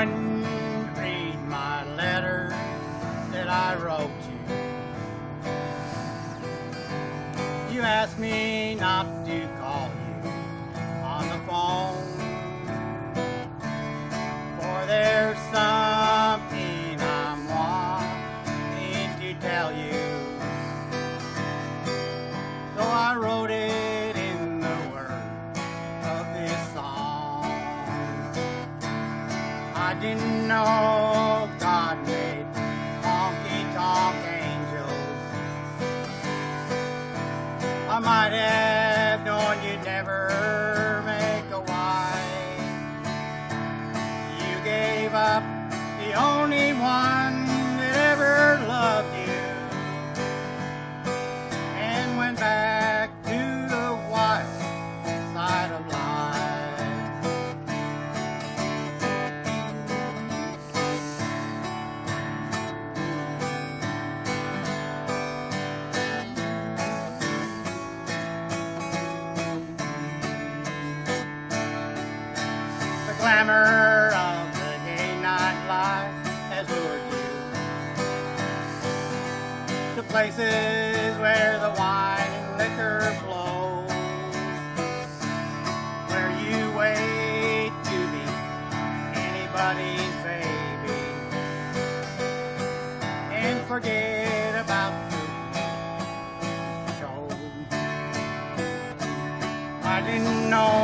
wouldn't read my letter that I wrote you. You asked me not to call you on the phone, for there's something I'm wanting to tell you. So I wrote it in the words of this song. I didn't know God made honky-tonk angels. I might have known you'd never make a wife. You gave up the only one that ever loved you and went back to the wild side of life. The glamour of the gay nightlife has lured you to places where the wine and liquor flow, where you wait to be anybody's baby and forget about the show. I didn't know